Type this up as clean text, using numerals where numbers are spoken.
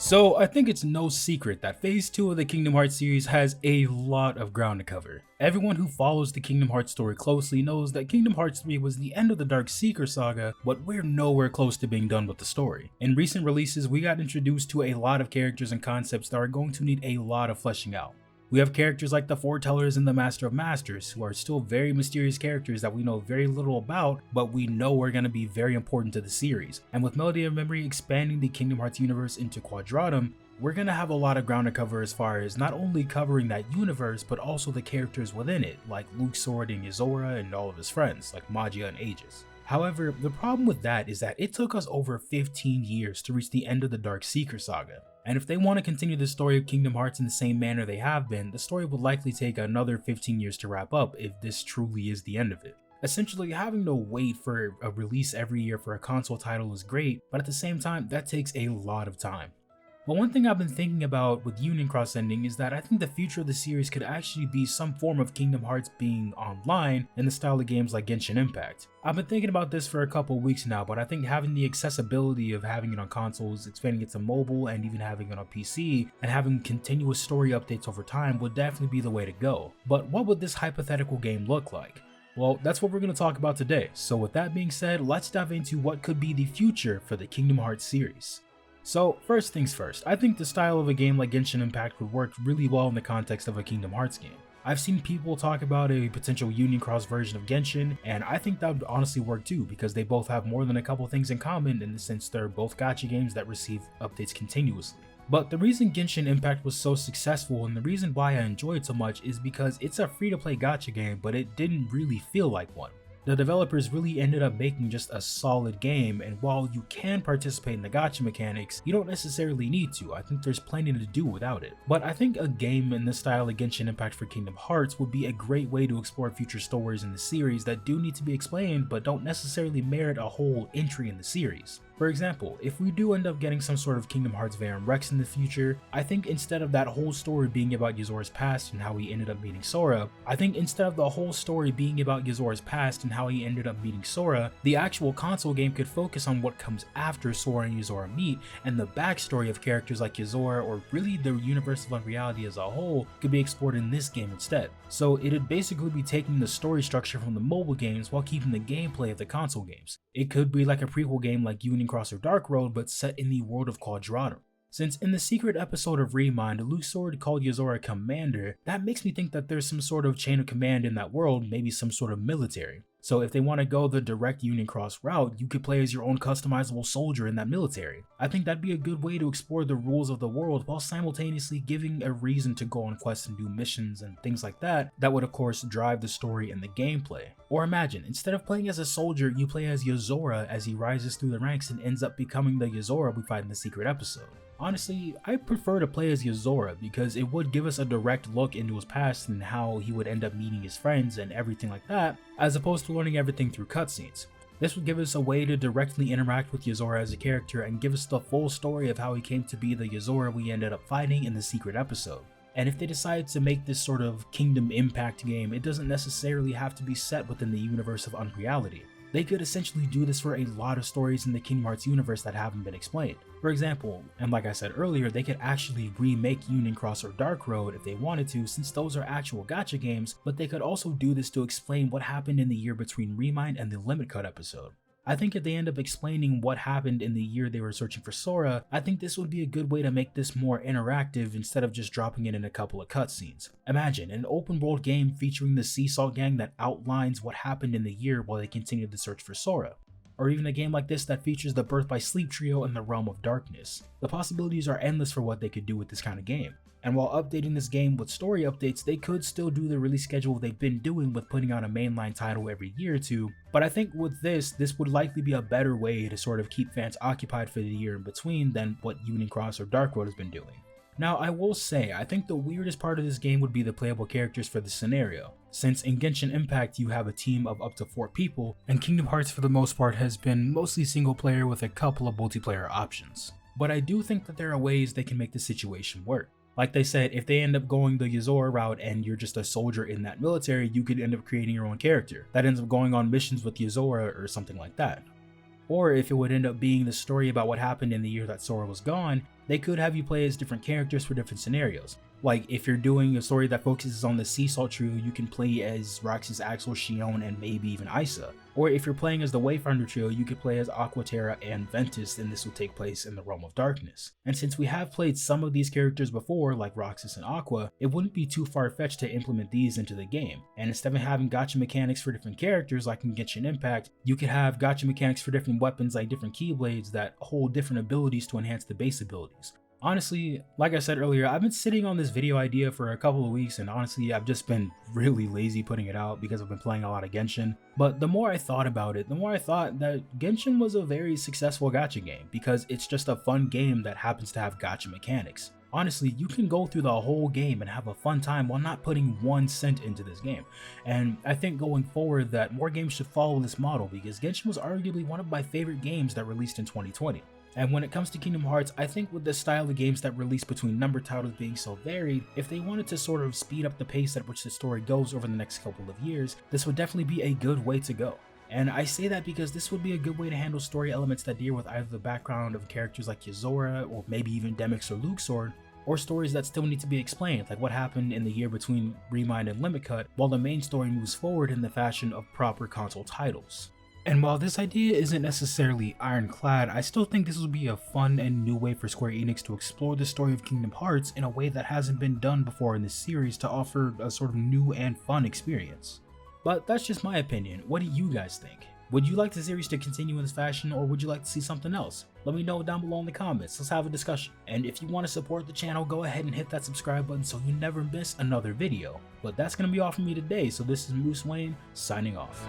So I think it's no secret that Phase 2 of the Kingdom Hearts series has a lot of ground to cover. Everyone who follows the Kingdom Hearts story closely knows that Kingdom Hearts 3 was the end of the Dark Seeker saga, but we're nowhere close to being done with the story. In recent releases, we got introduced to a lot of characters and concepts that are going to need a lot of fleshing out. We have characters like the Foretellers and the Master of Masters, who are still very mysterious characters that we know very little about, but we know are going to be very important to the series. And with Melody of Memory expanding the Kingdom Hearts universe into Quadratum, we're going to have a lot of ground to cover as far as not only covering that universe, but also the characters within it, like Luke Sword and Yozora and all of his friends, like Magia and Aegis. However, the problem with that is that it took us over 15 years to reach the end of the Dark Seeker saga. And if they want to continue the story of Kingdom Hearts in the same manner they have been, the story would likely take another 15 years to wrap up if this truly is the end of it. Essentially, having to wait for a release every year for a console title is great, but at the same time, that takes a lot of time. But one thing I've been thinking about with Union Cross ending is that I think the future of the series could actually be some form of Kingdom Hearts being online in the style of games like Genshin Impact. I've been thinking about this for a couple weeks now, but I think having the accessibility of having it on consoles, expanding it to mobile, and even having it on PC, and having continuous story updates over time would definitely be the way to go. But what would this hypothetical game look like? Well, that's what we're going to talk about today. So with that being said, let's dive into what could be the future for the Kingdom Hearts series. So first things first, I think the style of a game like Genshin Impact would work really well in the context of a Kingdom Hearts game. I've seen people talk about a potential Union Cross version of Genshin, and I think that would honestly work too, because they both have more than a couple things in common in the sense they're both gacha games that receive updates continuously. But the reason Genshin Impact was so successful and the reason why I enjoy it so much is because it's a free-to-play gacha game, but it didn't really feel like one. The developers really ended up making just a solid game, and while you can participate in the gacha mechanics, you don't necessarily need to. I think there's plenty to do without it. But I think a game in the style of Genshin Impact for Kingdom Hearts would be a great way to explore future stories in the series that do need to be explained but don't necessarily merit a whole entry in the series. For example, if we do end up getting some sort of Kingdom Hearts Verum Rex in the future, I think instead of that whole story being about Yozora's past and how he ended up meeting Sora, I think instead of the whole story being about Yozora's past and how he ended up meeting Sora, the actual console game could focus on what comes after Sora and Yozora meet, and the backstory of characters like Yozora, or really the universe of Unreality as a whole, could be explored in this game instead. So it'd basically be taking the story structure from the mobile games while keeping the gameplay of the console games. It could be like a prequel game like Union Cross or Dark Road, but set in the world of Quadratum. Since in the secret episode of Remind, Luke Sword called Yozora Commander, that makes me think that there's some sort of chain of command in that world, maybe some sort of military. So if they want to go the direct Union Cross route, you could play as your own customizable soldier in that military. I think that'd be a good way to explore the rules of the world while simultaneously giving a reason to go on quests and do missions and things like that would of course drive the story and the gameplay. Or imagine, instead of playing as a soldier, you play as Yozora as he rises through the ranks and ends up becoming the Yozora we fight in the secret episode. Honestly, I prefer to play as Yozora because it would give us a direct look into his past and how he would end up meeting his friends and everything like that, as opposed to learning everything through cutscenes. This would give us a way to directly interact with Yozora as a character and give us the full story of how he came to be the Yozora we ended up fighting in the secret episode. And if they decide to make this sort of Kingdom Impact game, it doesn't necessarily have to be set within the universe of Unreality. They could essentially do this for a lot of stories in the Kingdom Hearts universe that haven't been explained. For example, and like I said earlier, they could actually remake Union Cross or Dark Road if they wanted to, since those are actual gacha games, but they could also do this to explain what happened in the year between Remind and the Limit Cut episode. I think if they end up explaining what happened in the year they were searching for Sora, I think this would be a good way to make this more interactive instead of just dropping it in a couple of cutscenes. Imagine an open world game featuring the Sea Salt Gang that outlines what happened in the year while they continued the search for Sora. Or even a game like this that features the Birth by Sleep trio in the Realm of Darkness. The possibilities are endless for what they could do with this kind of game. And while updating this game with story updates, they could still do the release schedule they've been doing with putting out a mainline title every year or two, but I think with this would likely be a better way to sort of keep fans occupied for the year in between than what Union Cross or Dark Road has been doing. Now I will say, I think the weirdest part of this game would be the playable characters for the scenario, since in Genshin Impact you have a team of up to 4 people, and Kingdom Hearts for the most part has been mostly single player with a couple of multiplayer options. But I do think that there are ways they can make the situation work. Like they said, if they end up going the Yozora route and you're just a soldier in that military, you could end up creating your own character that ends up going on missions with Yozora or something like that. Or if it would end up being the story about what happened in the year that Sora was gone, They could have you play as different characters for different scenarios. Like, if you're doing a story that focuses on the Sea Salt trio, you can play as Roxas, Axel, Shion, and maybe even Isa. Or if you're playing as the Wayfinder trio, you could play as Aqua, Terra, and Ventus, and this will take place in the Realm of Darkness. And since we have played some of these characters before, like Roxas and Aqua, it wouldn't be too far-fetched to implement these into the game. And instead of having gacha mechanics for different characters like in Genshin Impact, you could have gacha mechanics for different weapons like different Keyblades that hold different abilities to enhance the base abilities. Honestly, like I said earlier, I've been sitting on this video idea for a couple of weeks, and honestly, I've just been really lazy putting it out because I've been playing a lot of Genshin. But the more I thought about it, the more I thought that Genshin was a very successful gacha game because it's just a fun game that happens to have gacha mechanics. Honestly, you can go through the whole game and have a fun time while not putting 1 cent into this game. And I think going forward that more games should follow this model because Genshin was arguably one of my favorite games that released in 2020. And when it comes to Kingdom Hearts, I think with the style of games that release between number titles being so varied, if they wanted to sort of speed up the pace at which the story goes over the next couple of years, this would definitely be a good way to go. And I say that because this would be a good way to handle story elements that deal with either the background of characters like Yozora, or maybe even Demyx or Luxord, or stories that still need to be explained, like what happened in the year between Remind and Limit Cut, while the main story moves forward in the fashion of proper console titles. And while this idea isn't necessarily ironclad, I still think this would be a fun and new way for Square Enix to explore the story of Kingdom Hearts in a way that hasn't been done before in this series to offer a sort of new and fun experience. But that's just my opinion. What do you guys think? Would you like the series to continue in this fashion, or would you like to see something else? Let me know down below in the comments. Let's have a discussion. And if you want to support the channel, go ahead and hit that subscribe button so you never miss another video. But that's going to be all from me today, so this is Moose Wayne, signing off.